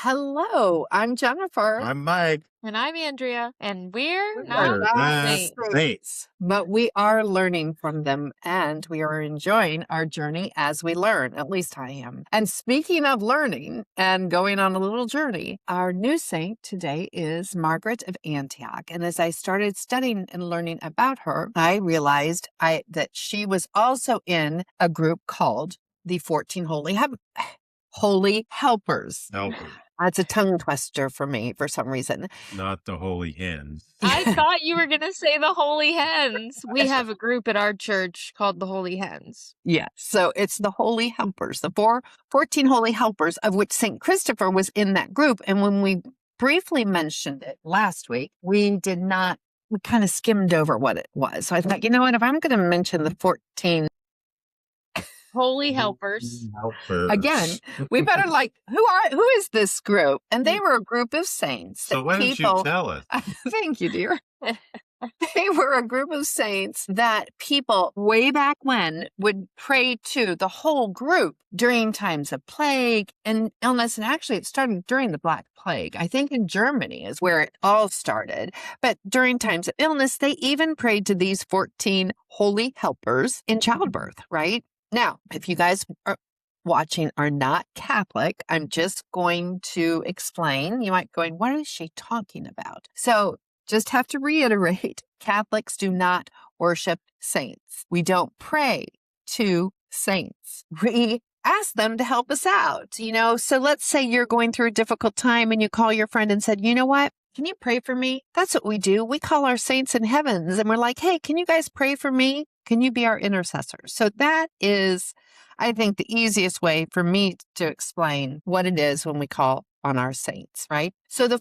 Hello, I'm Jennifer. I'm Mike. And I'm Andrea, and we're We're not not saints. saints, but we are learning from them, and we are enjoying our journey as we learn. At least I am. And speaking of learning and going on a little journey, our new saint today is Margaret of Antioch. And as I started studying and learning about her, I realized that she was also in a group called the 14 Holy Helpers. It's a tongue twister for me for some reason. Not the holy hens. I thought you were going to say the Holy Hens. We have a group at our church called the Holy Hens. Yeah, so it's the Holy Helpers, the 14 Holy Helpers, of which St. Christopher was in that group. And when we briefly mentioned it last week, we kind of skimmed over what it was. So I thought, you know what, if I'm going to mention the 14 Holy Helpers. Again, we better who is this group? And they were a group of saints. So why don't you tell us? Thank you, dear. They were a group of saints that people way back when would pray to, the whole group, during times of plague and illness. And actually, it started during the Black Plague. I think in Germany is where it all started. But during times of illness, they even prayed to these 14 holy helpers in childbirth, right? Now, if you guys are watching are not Catholic, I'm just going to explain. You might be going, what is she talking about? So just have to reiterate, Catholics do not worship saints. We don't pray to saints. We ask them to help us out, So let's say you're going through a difficult time and you call your friend and said, you know what? Can you pray for me? That's what we do. We call our saints in heavens and we're like, hey, can you guys pray for me? Can you be our intercessor? So that is, I think, the easiest way for me to explain what it is when we call on our saints, right? So that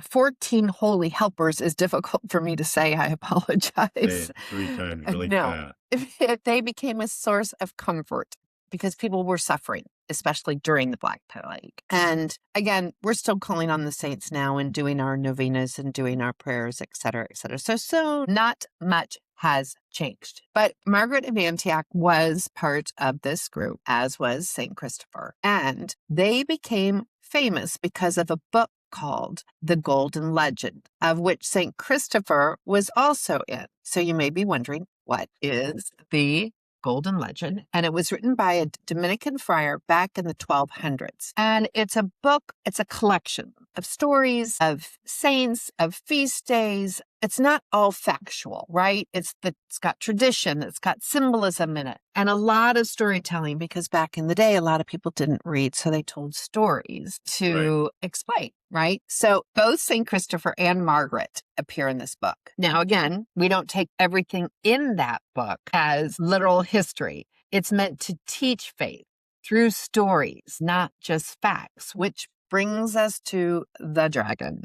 14 holy helpers is difficult for me to say. I apologize. Say it 3 times really fast. If they became a source of comfort because people were suffering, especially during the Black Plague. And again, we're still calling on the saints now and doing our novenas and doing our prayers, et cetera, et cetera. So not much has changed. But Margaret of Antioch was part of this group, as was St. Christopher. And they became famous because of a book called The Golden Legend, of which St. Christopher was also in. So you may be wondering, what is the Golden Legend? And it was written by a Dominican friar back in the 1200s. And it's a book, it's a collection of stories, of saints, of feast days. It's not all factual, right? It's got tradition, it's got symbolism in it, and a lot of storytelling, because back in the day, a lot of people didn't read, so they told stories to explain, right? So both St. Christopher and Margaret appear in this book. Now, again, we don't take everything in that book as literal history. It's meant to teach faith through stories, not just facts, which brings us to the dragon.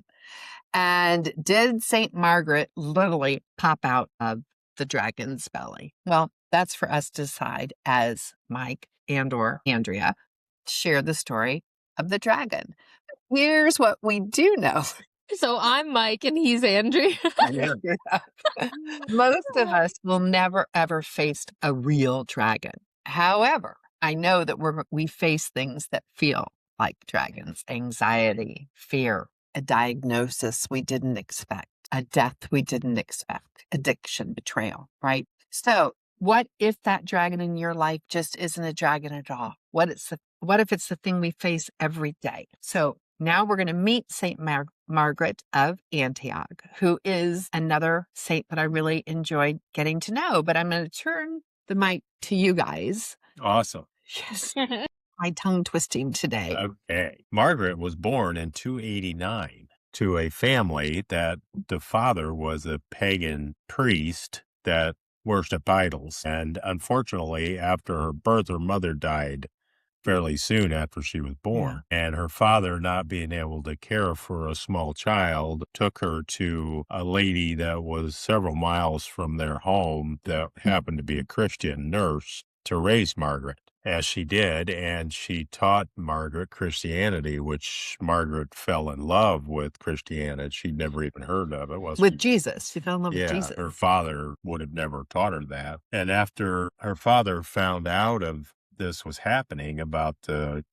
And did Saint Margaret literally pop out of the dragon's belly? Well, that's for us to decide as Mike and/or Andrea share the story of the dragon. Here's what we do know. So I'm Mike and he's Andrea. Most of us will never, ever face a real dragon. However, I know that we face things that feel like dragons: anxiety, fear, a diagnosis we didn't expect, a death we didn't expect, addiction, betrayal, right? So what if that dragon in your life just isn't a dragon at all? What if it's the thing we face every day? So now we're going to meet Saint Margaret of Antioch, who is another saint that I really enjoyed getting to know. But I'm going to turn the mic to you guys. Awesome. Yes. My tongue twisting today. Okay. Margaret was born in 289 to a family that the father was a pagan priest that worshiped idols. And unfortunately, after her birth, her mother died fairly soon after she was born. Yeah. And her father, not being able to care for a small child, took her to a lady that was several miles from their home that happened to be a Christian nurse to raise Margaret, as she did. And she taught Margaret Christianity, which Margaret fell in love with Christianity. She'd never even heard of it. With Jesus. She fell in love with Jesus. Her father would have never taught her that. And after her father found out of this was happening about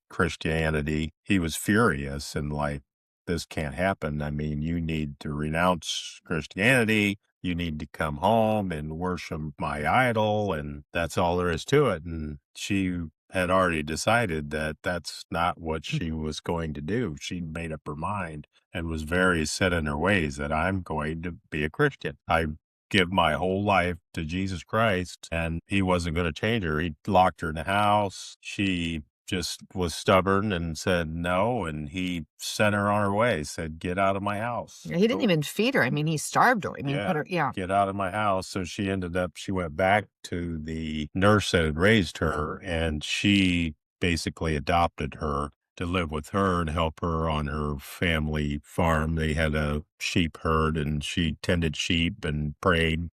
Christianity, he was furious and like, this can't happen. I mean, you need to renounce Christianity. You need to come home and worship my idol. And that's all there is to it. And she had already decided that that's not what she was going to do. She made up her mind and was very set in her ways that I'm going to be a Christian. I give my whole life to Jesus Christ, and he wasn't going to change her. He locked her in the house. She just was stubborn and said no, and he sent her on her way, said, get out of my house. He didn't even feed her. I mean, he starved her. I mean, Yeah. put her, Get out of my house. So she went back to the nurse that had raised her, and she basically adopted her to live with her and help her on her family farm. They had a sheep herd, and she tended sheep and prayed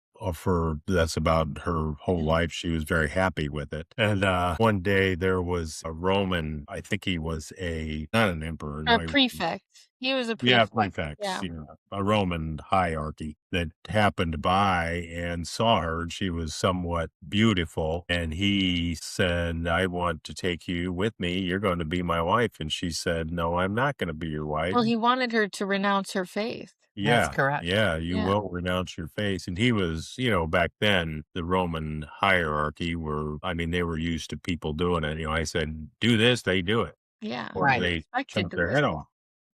that's about her whole life. She was very happy with it. And one day there was a Roman, I think he was not an emperor. A prefect. He was a Yeah, prefect. prefects, a Roman hierarchy that happened by and saw her. And she was somewhat beautiful. And he said, I want to take you with me. You're going to be my wife. And she said, no, I'm not going to be your wife. Well, he wanted her to renounce her faith. Yeah, That's correct. Yeah, you will renounce your faith. And he was, back then, the Roman hierarchy they were used to people doing it. I said, do this, they do it. Yeah. Or Right. they chop their head off.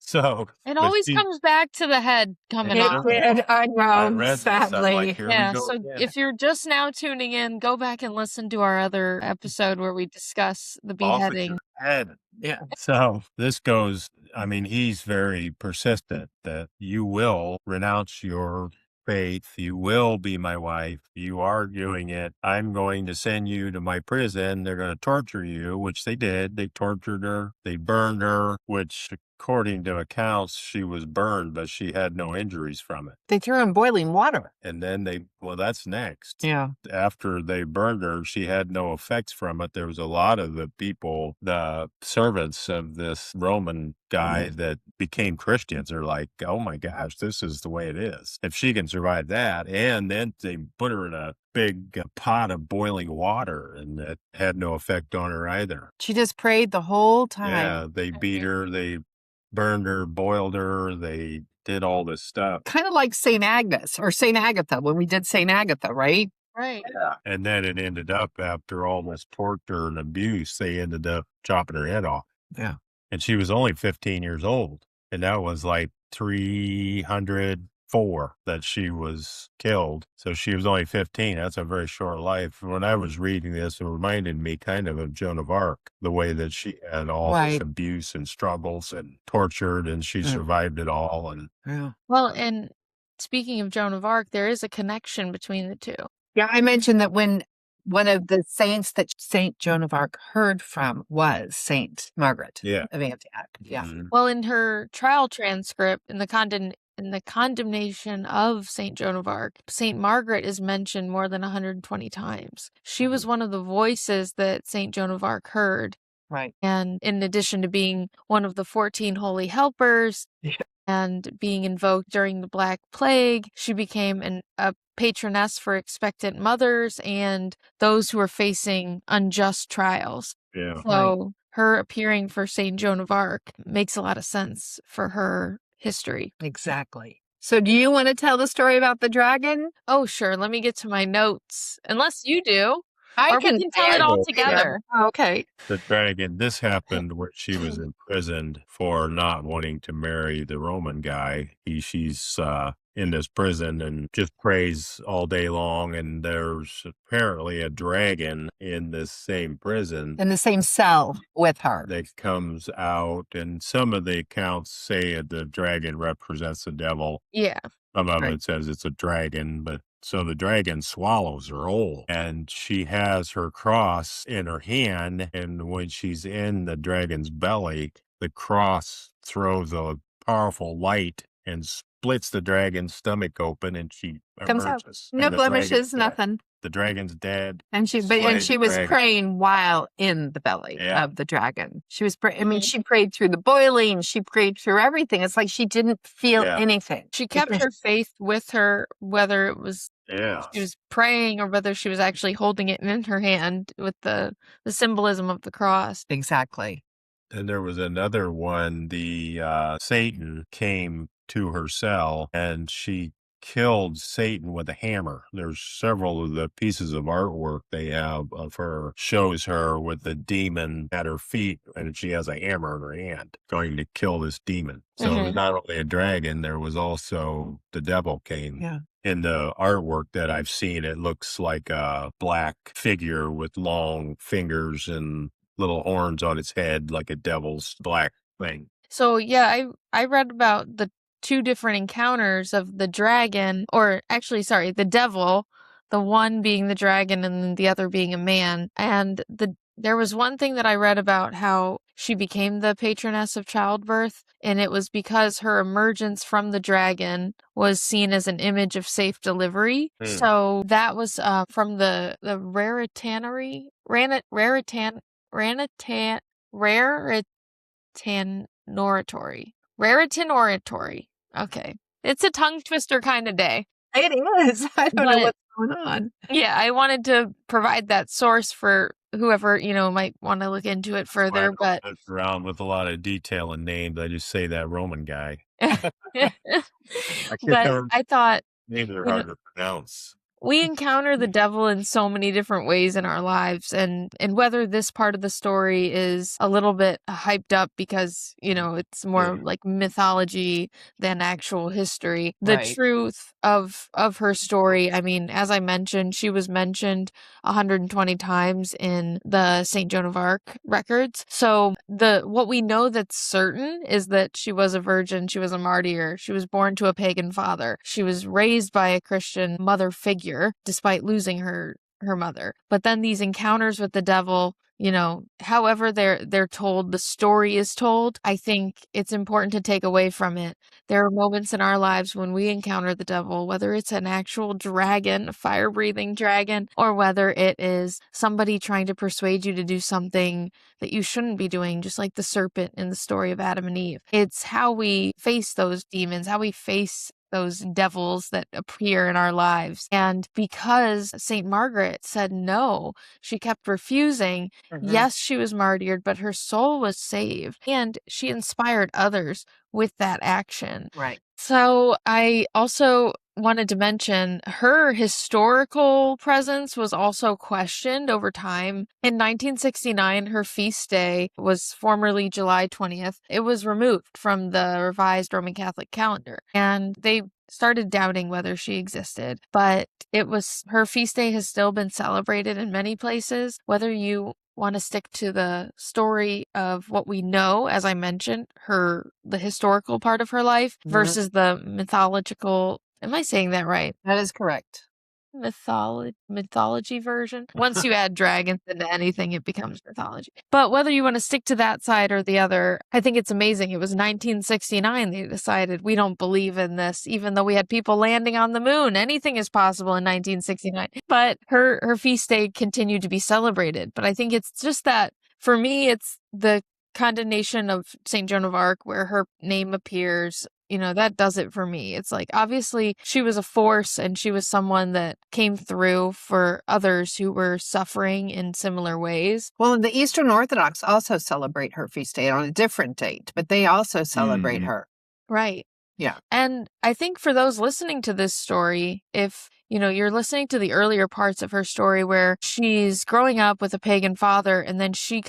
So it always comes back to the head coming off. I know, read this, I'm sadly. like, here we go So again. if you're just now tuning in, go back and listen to our other episode where we discuss the Off with beheading. your head. Yeah. So this goes, he's very persistent that you will renounce your faith. You will be my wife. You are doing it. I'm going to send you to my prison. They're going to torture you, which they did. They tortured her. They burned her, which according to accounts, she was burned, but she had no injuries from it. They threw her in boiling water. And then that's next. Yeah. After they burned her, she had no effects from it. There was a lot of the servants of this Roman guy that became Christians are like, oh my gosh, this is the way it is. If she can survive that, and then they put her in a big pot of boiling water, and that had no effect on her either. She just prayed the whole time. Yeah, they beat her, they burned her, boiled her, they did all this stuff. Kind of like St. Agnes or St. Agatha when we did St. Agatha, right? Right. Yeah. And then it ended up, after all this torture and abuse, they ended up chopping her head off. Yeah. And she was only 15 years old. And that was like 304 that she was killed. So she was only 15. That's a very short life. When I was reading this, it reminded me kind of Joan of Arc, the way that she had all this abuse and struggles and tortured, and she survived it all. And well, and speaking of Joan of Arc, there is a connection between the two. Yeah, I mentioned that when one of the saints that Saint Joan of Arc heard from was Saint Margaret of Antioch. Yeah. Mm-hmm. Well, in her trial transcript, in the condemnation of Saint Joan of Arc, Saint Margaret is mentioned more than 120 times. She was one of the voices that Saint Joan of Arc heard. Right. And in addition to being one of the 14 holy helpers and being invoked during the Black Plague, she became a patroness for expectant mothers and those who are facing unjust trials. Yeah. So her appearing for Saint Joan of Arc makes a lot of sense for her history. Exactly. So do you want to tell the story about the dragon? Oh, sure. Let me get to my notes. Unless you do. We can tell it all together. Oh, okay. The dragon, this happened where she was imprisoned for not wanting to marry the Roman guy. She's in this prison and just prays all day long. And there's apparently a dragon in this same prison. In the same cell with her. That comes out. And some of the accounts say the dragon represents the devil. Yeah. Some of it says it's a dragon, but so the dragon swallows her whole, and she has her cross in her hand. And when she's in the dragon's belly, the cross throws a powerful light and splits the dragon's stomach open, and she comes emerges. out. No blemishes, nothing. the dragon's dead. And she was praying while in the belly of the dragon. She was she prayed through the boiling, she prayed through everything. It's like she didn't feel anything. She kept her faith with her, whether it was she was praying or whether she was actually holding it in her hand with the symbolism of the cross. Exactly. And there was another one, Satan came to her cell and she killed Satan with a hammer. There's several of the pieces of artwork they have of her, shows her with the demon at her feet, and she has a hammer in her hand going to kill this demon. So it was not only a dragon, there was also the devil came. Yeah. In the artwork that I've seen, it looks like a black figure with long fingers and little horns on its head, like a devil's black thing. So yeah, I read about the 2 different encounters of the dragon, or actually, sorry, the devil, the one being the dragon and the other being a man. And there was one thing that I read about how she became the patroness of childbirth, and it was because her emergence from the dragon was seen as an image of safe delivery. So that was from the Raritan Oratory. Okay. It's a tongue twister kind of day. It is. I don't know what's going on. Yeah, I wanted to provide that source for whoever, might want to look into it further. But around with a lot of detail and names, I just say that Roman guy. But I thought names are hard to pronounce. We encounter the devil in so many different ways in our lives, and whether this part of the story is a little bit hyped up because, it's more like mythology than actual history. The truth of her story, I mean, as I mentioned, she was mentioned 120 times in the Saint Joan of Arc records. So what we know that's certain is that she was a virgin, she was a martyr, she was born to a pagan father, she was raised by a Christian mother figure, despite losing her mother. But then these encounters with the devil, however they're told, the story is told, I think it's important to take away from it. There are moments in our lives when we encounter the devil, whether it's an actual dragon, a fire-breathing dragon, or whether it is somebody trying to persuade you to do something that you shouldn't be doing, just like the serpent in the story of Adam and Eve. It's how we face those demons, how we face those devils that appear in our lives. And because Saint Margaret said no, she kept refusing. Yes, she was martyred, but her soul was saved. And she inspired others with that action. Right. So I also wanted to mention her historical presence was also questioned over time. In 1969, her feast day was formerly July 20th. It was removed from the revised Roman Catholic calendar, and they started doubting whether she existed. But her feast day has still been celebrated in many places. Whether you want to stick to the story of what we know, as I mentioned, the historical part of her life versus the mythological. Am I saying that right? That is correct. Mythology version. Once you add dragons into anything, it becomes mythology. But whether you want to stick to that side or the other, I think it's amazing. It was 1969 they decided we don't believe in this, even though we had people landing on the moon. Anything is possible in 1969. But her feast day continued to be celebrated. But I think it's just that, for me, it's the condemnation of Saint Joan of Arc where her name appears. That does it for me. It's like, obviously, she was a force and she was someone that came through for others who were suffering in similar ways. Well, the Eastern Orthodox also celebrate her feast day on a different date, but they also celebrate her. Right. Yeah. And I think for those listening to this story, if you're listening to the earlier parts of her story where she's growing up with a pagan father and then she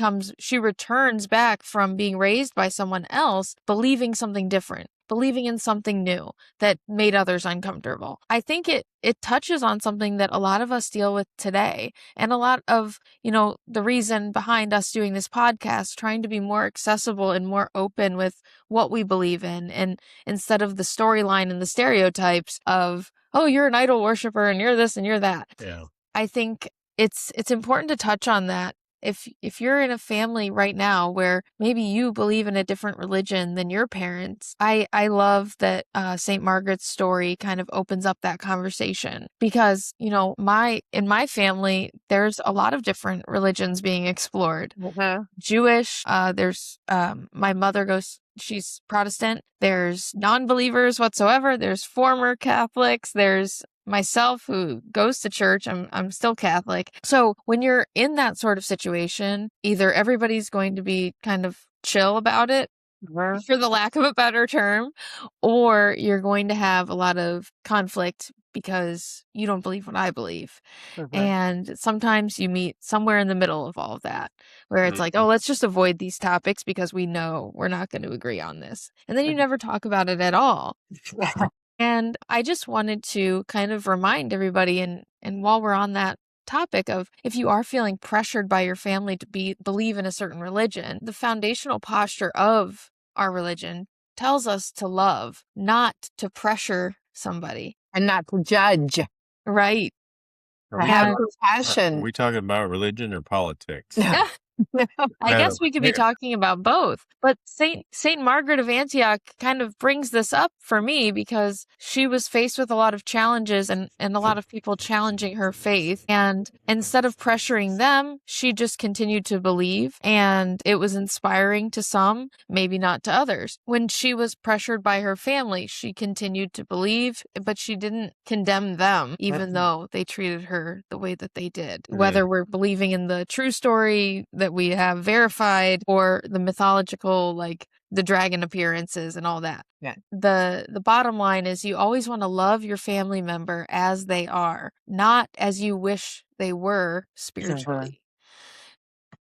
returns back from being raised by someone else, believing something different, believing in something new that made others uncomfortable. I think it touches on something that a lot of us deal with today. And a lot of, the reason behind us doing this podcast, trying to be more accessible and more open with what we believe in. And instead of the storyline and the stereotypes of, oh, you're an idol worshiper and you're this and you're that. Yeah. I think it's important to touch on that. if you're in a family right now where maybe you believe in a different religion than your parents, I love that Saint Margaret's story kind of opens up that conversation, because in my family there's a lot of different religions being explored. Jewish, there's my mother she's Protestant. There's non-believers whatsoever. There's former Catholics. There's myself who goes to church. I'm still Catholic. So when you're in that sort of situation, either everybody's going to be kind of chill about it, for the lack of a better term, or you're going to have a lot of conflict because you don't believe what I believe. And sometimes you meet somewhere in the middle of all of that, where it's like, oh, let's just avoid these topics because we know we're not going to agree on this. And then you never talk about it at all. And I just wanted to kind of remind everybody, and while we're on that topic of, if you are feeling pressured by your family to believe in a certain religion, the foundational posture of our religion tells us to love, not to pressure somebody. And not to judge. Right. Have Are compassion. we talking about religion or politics? I guess we could be talking about both. But Saint Margaret of Antioch kind of brings this up for me because she was faced with a lot of challenges and a lot of people challenging her faith. And instead of pressuring them, she just continued to believe. And it was inspiring to some, maybe not to others. When she was pressured by her family, she continued to believe, but she didn't condemn them, even though they treated her the way that they did. Whether we're believing in the true story that we have verified or the mythological, like the dragon appearances and all that. Yeah. The bottom line is, you always want to love your family member as they are, not as you wish they were spiritually.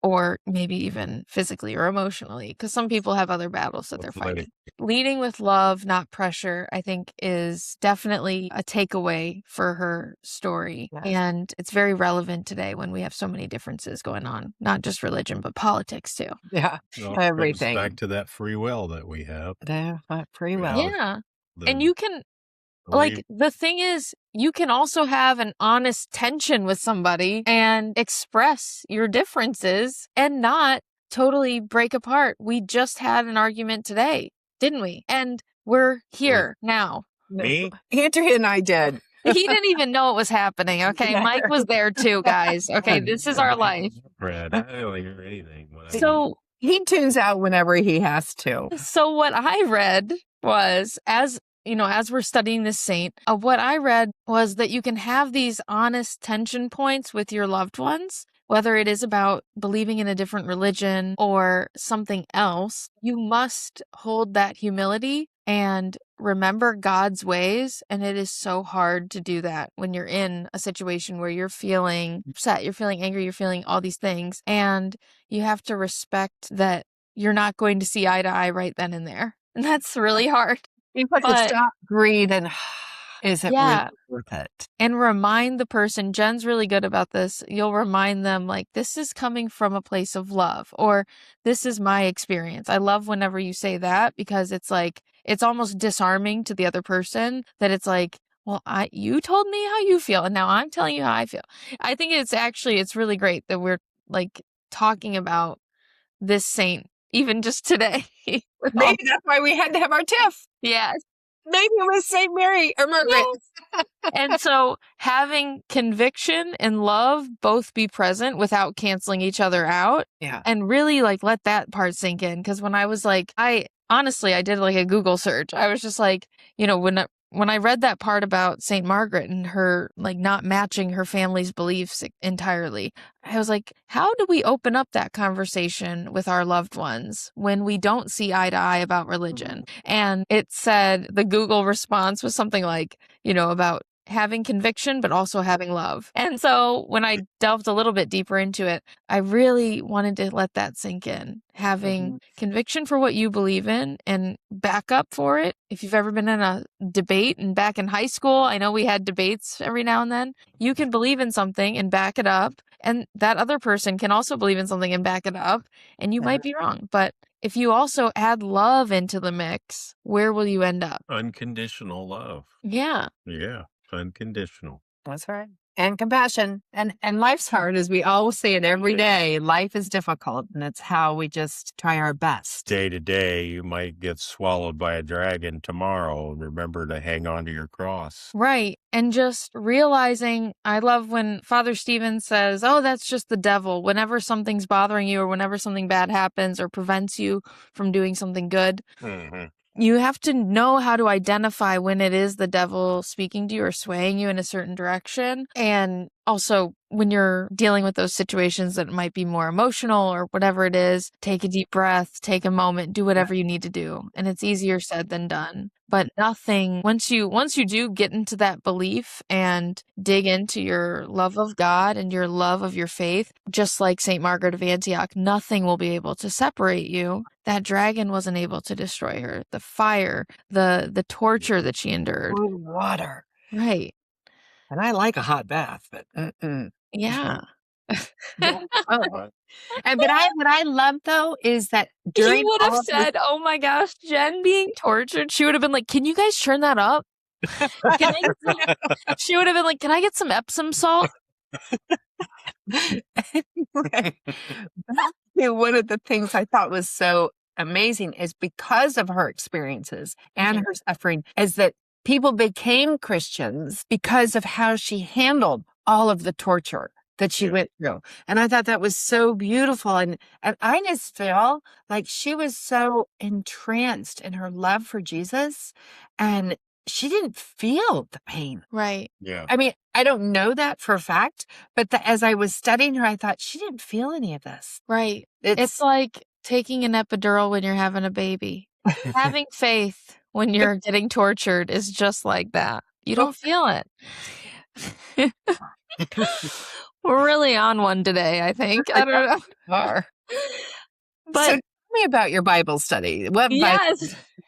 Or maybe even physically or emotionally, because some people have other battles that they're fighting. Leading with love, not pressure, I think is definitely a takeaway for her story. Yes. And it's very relevant today when we have so many differences going on, not just religion, but politics too. Yeah, Well, everything. Back to that free will that we have. Free will. Yeah. And you can, like, the thing is, you can also have an honest tension with somebody and express your differences and not totally break apart. We just had an argument today, didn't we? And we're here now. Me? Andrea and I did. He didn't even know it was happening. Okay. Mike was there too, guys. Okay. This is our life. Brad, I don't hear anything. So he tunes out whenever he has to. So what I read was, as we're studying this saint, what I read was that you can have these honest tension points with your loved ones, whether it is about believing in a different religion or something else. You must hold that humility and remember God's ways. And it is so hard to do that when you're in a situation where you're feeling upset, you're feeling angry, you're feeling all these things. And you have to respect that you're not going to see eye to eye right then and there. And that's really hard. You put to stop greed and is it really worth it? And remind the person, Jen's really good about this. You'll remind them, like, this is coming from a place of love, or this is my experience. I love whenever you say that, because it's like, it's almost disarming to the other person that it's like, well, you told me how you feel and now I'm telling you how I feel. I think it's really great that we're like talking about this saint even just today. Maybe that's why we had to have our tiff. Yes. Maybe it was Saint Mary or Margaret. Yes. And so having conviction and love both be present without canceling each other out. Yeah. And really like let that part sink in. Because when I was like, I did like a Google search. I was just like, when I read that part about Saint Margaret and her like not matching her family's beliefs entirely, I was like, how do we open up that conversation with our loved ones when we don't see eye to eye about religion? And it said the Google response was something like, about having conviction, but also having love. And so when I delved a little bit deeper into it, I really wanted to let that sink in. Having conviction for what you believe in and back up for it. If you've ever been in a debate, and back in high school, I know we had debates every now and then, you can believe in something and back it up. And that other person can also believe in something and back it up. And you might be wrong. But if you also add love into the mix, where will you end up? Unconditional love. Yeah. Yeah. Unconditional. That's right. And compassion. And life's hard, as we always say it every day. Life is difficult, and it's how we just try our best. Day to day, you might get swallowed by a dragon tomorrow. Remember to hang on to your cross. Right. And just realizing, I love when Father Stephen says, oh, that's just the devil. Whenever something's bothering you or whenever something bad happens or prevents you from doing something good, you have to know how to identify when it is the devil speaking to you or swaying you in a certain direction. And also, when you're dealing with those situations that might be more emotional or whatever it is, take a deep breath, take a moment, do whatever you need to do. And it's easier said than done. But nothing, once you do get into that belief and dig into your love of God and your love of your faith, just like Saint Margaret of Antioch, nothing will be able to separate you. That dragon wasn't able to destroy her. The fire, the torture that she endured. Water. Right. And I like a hot bath, but Yeah. Oh. And what I love though is that during You would all have of this, said, oh my gosh, Jen being tortured. She would have been like, can you guys turn that up? She would have been like, can I get some Epsom salt? Right. One of the things I thought was so amazing is because of her experiences and her suffering is that people became Christians because of how she handled all of the torture that she went through. And I thought that was so beautiful. And I just feel like she was so entranced in her love for Jesus, and she didn't feel the pain. Right. Yeah. I mean, I don't know that for a fact, but as I was studying her, I thought she didn't feel any of this. Right. It's like taking an epidural when you're having a baby. Having faith when you're getting tortured is just like that. You don't feel it. We're really on one today, I think. I don't know. But But so tell me about your Bible study. What Bible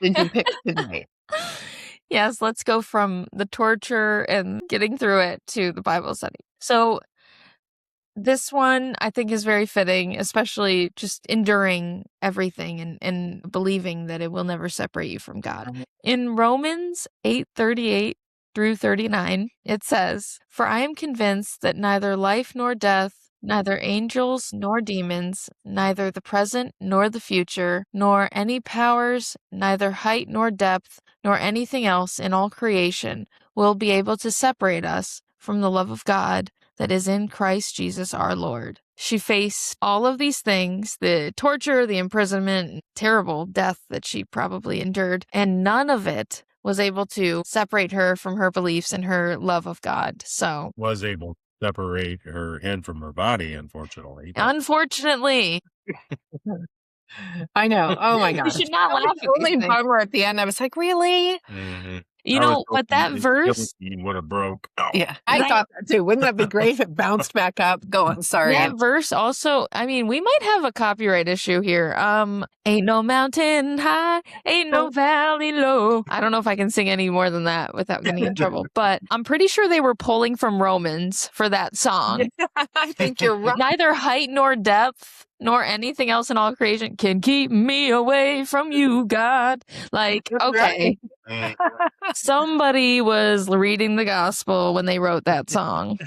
did you pick today? Yes, let's go from the torture and getting through it to the Bible study. So this one I think is very fitting, especially just enduring everything and believing that it will never separate you from God. In Romans 8:38 through 39, it says, "For I am convinced that neither life nor death, neither angels nor demons, neither the present nor the future, nor any powers, neither height nor depth, nor anything else in all creation will be able to separate us from the love of God that is in Christ Jesus our Lord." She faced all of these things, the torture, the imprisonment, terrible death that she probably endured, and none of it was able to separate her from her beliefs and her love of God. So Was able to separate her head from her body, unfortunately. unfortunately. I know. Oh my You gosh. should not laugh at these Only things. bummer at the end. I was like, really? You know, but that verse, would have broke. Oh. Yeah, I thought that too. Wouldn't that be great if it bounced back up? Go on, sorry. that verse also, I mean, we might have a copyright issue here. Ain't no mountain high, ain't no valley low. I don't know if I can sing any more than that without getting in trouble, but I'm pretty sure they were pulling from Romans for that song. I think you're right. Neither height nor depth nor anything else in all creation can keep me away from you, God. Like, okay. Somebody was reading the gospel when they wrote that song.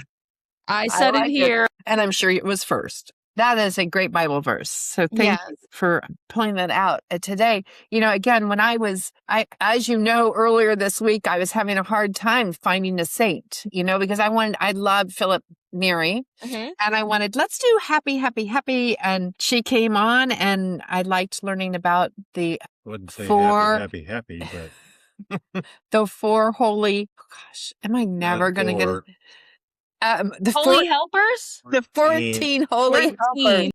I said it here. And I'm sure it was first. That is a great Bible verse. So thank you for pulling that out today. You know, again, when as you know, earlier this week, I was having a hard time finding a saint, you know, because I loved Philip Neri and I wanted, let's do happy, happy, happy. And she came on and I liked learning about the Wouldn't say happy, happy, but the four holy, gosh, am I never going to get it? The Holy helpers? The 14 holy 14. helpers.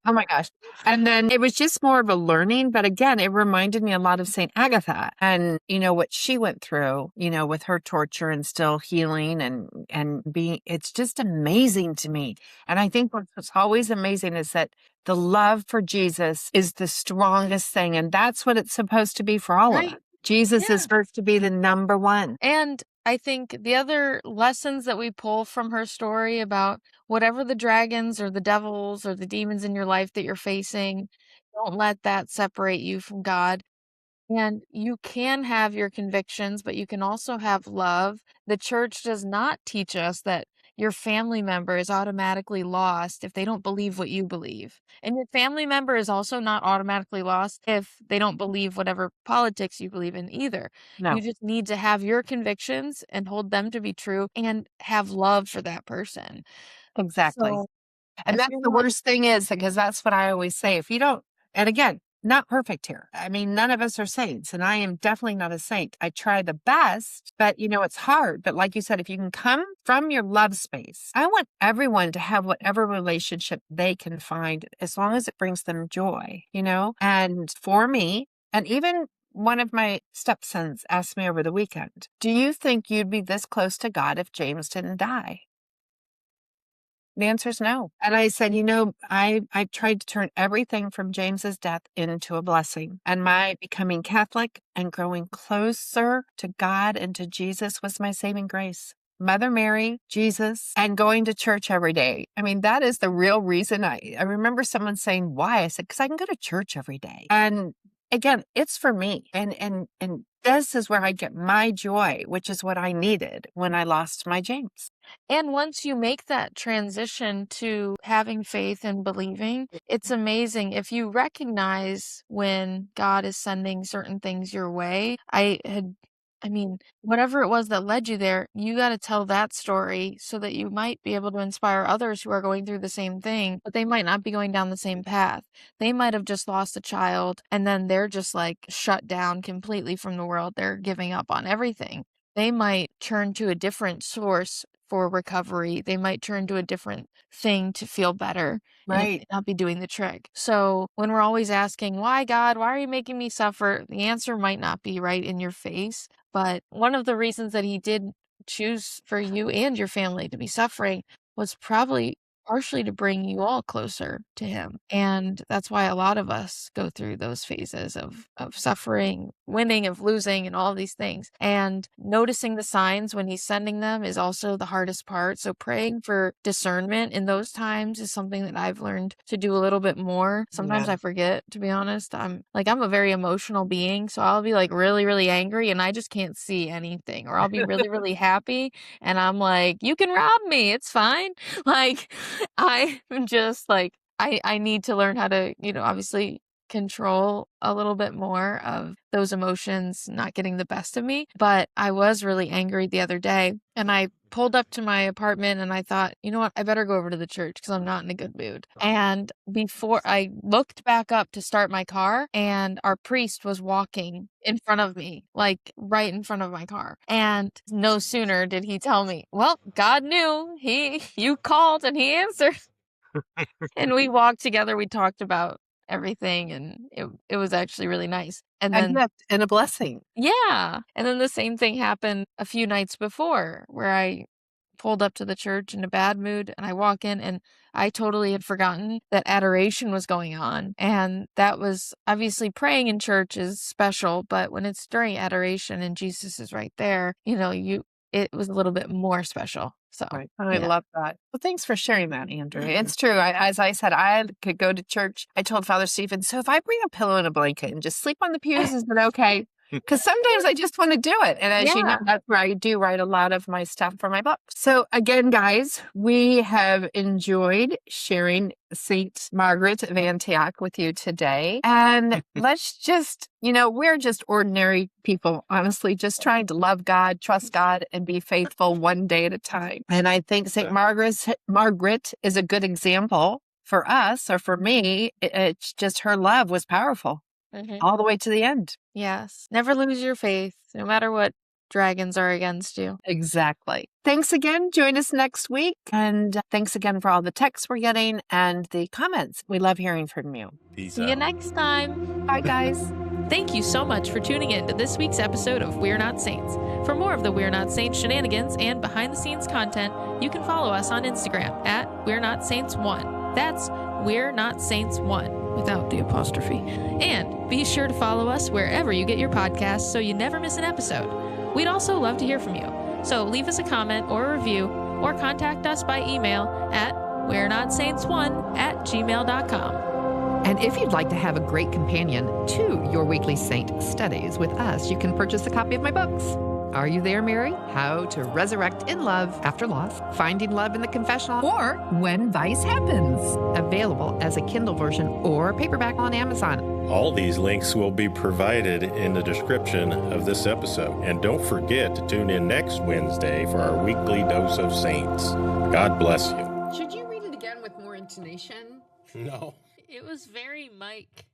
Oh my gosh. And then it was just more of a learning. But again, it reminded me a lot of St. Agatha and, you know, what she went through, you know, with her torture and still healing and being, it's just amazing to me. And I think what's always amazing is that the love for Jesus is the strongest thing. And that's what it's supposed to be for all of us. Jesus is supposed to be the number one. And I think the other lessons that we pull from her story about whatever the dragons or the devils or the demons in your life that you're facing, don't let that separate you from God. And you can have your convictions, but you can also have love. The church does not teach us that your family member is automatically lost if they don't believe what you believe. And your family member is also not automatically lost if they don't believe whatever politics you believe in either. No, You just need to have your convictions and hold them to be true and have love for that person. exactly. So And if that's you're the not, worst thing is because that's what I always say. If you don't, and again, not perfect here. I mean, none of us are saints, and I am definitely not a saint. I try the best, but it's hard. But like you said, if you can come from your love space, I want everyone to have whatever relationship they can find as long as it brings them joy, And for me, and even one of my stepsons asked me over the weekend, do you think you'd be this close to God if James didn't die? The answer is no. And I said, I tried to turn everything from James's death into a blessing. And my becoming Catholic and growing closer to God and to Jesus was my saving grace. Mother Mary, Jesus, and going to church every day. I mean, that is the real reason. I remember someone saying, why? I said, because I can go to church every day. And again, it's for me. And this is where I get my joy, which is what I needed when I lost my James. and once you make that transition to having faith and believing, it's amazing if you recognize when God is sending certain things your way. I mean, whatever it was that led you there, you got to tell that story so that you might be able to inspire others who are going through the same thing, but they might not be going down the same path. They might have just lost a child and then they're just like shut down completely from the world. They're giving up on everything. They might turn to a different source for recovery. They might turn to a different thing to feel better. And it Right. might not be doing the trick. So when we're always asking, why God, why are you making me suffer? The answer might not be right in your face. But one of the reasons that he did choose for you and your family to be suffering was probably partially to bring you all closer to him. And that's why a lot of us go through those phases of suffering, winning, of losing, and all these things. And noticing the signs when he's sending them is also the hardest part. So praying for discernment in those times is something that I've learned to do a little bit more. Sometimes Yeah. I forget, to be honest. I'm a very emotional being, so I'll be like really, really angry and I just can't see anything. Or I'll be really, really happy and I'm like, you can rob me, it's fine. Like, I'm just like, I need to learn how to, obviously control a little bit more of those emotions not getting the best of me. But I was really angry the other day and I pulled up to my apartment and I thought, you know what, I better go over to the church because I'm not in a good mood. And before I looked back up to start my car and our priest was walking in front of me, like right in front of my car. And no sooner did he tell me, well, God knew, you called and he answered. And we walked together, we talked about everything and it was actually really nice. And A then gift and a blessing. yeah. And then the same thing happened a few nights before where I pulled up to the church in a bad mood and I walk in and I totally had forgotten that adoration was going on. And that was obviously praying in church is special, but when it's during adoration and Jesus is right there, it was a little bit more special. So Right. I yeah. love that. Well, thanks for sharing that, Andrea. It's true. As I said, I could go to church. I told Father Stephen, so if I bring a pillow and a blanket and just sleep on the pews, is it okay? Because sometimes I just want to do it. And as you know, Yeah. that's where I do write a lot of my stuff for my book. So again, guys, we have enjoyed sharing Saint Margaret of Antioch with you today. And let's just, we're just ordinary people, honestly, just trying to love God, trust God, and be faithful one day at a time. And I think Saint Margaret is a good example for us, or for me. It's just her love was powerful all the way to the end. Yes. Never lose your faith, no matter what dragons are against you. Exactly. Thanks again. Join us next week. And thanks again for all the texts we're getting and the comments. We love hearing from you. Peace See out. you next time. Bye, guys. Thank you so much for tuning in to this week's episode of We're Not Saints. For more of the We're Not Saints shenanigans and behind-the-scenes content, you can follow us on Instagram at We're Not Saints 1. That's We're Not Saints 1. Without the apostrophe. And be sure to follow us wherever you get your podcasts so you never miss an episode. We'd also love to hear from you. So leave us a comment or a review or contact us by email at we'renotsaints1@gmail.com. And if you'd like to have a great companion to your weekly saint studies with us, you can purchase a copy of my books. Are You There, Mary? How to Resurrect in Love After Loss, Finding Love in the Confessional, or When Vice Happens. Available as a Kindle version or paperback on Amazon. All these links will be provided in the description of this episode. And don't forget to tune in next Wednesday for our weekly dose of saints. God bless you. Should you read it again with more intonation? No. It was very Mike.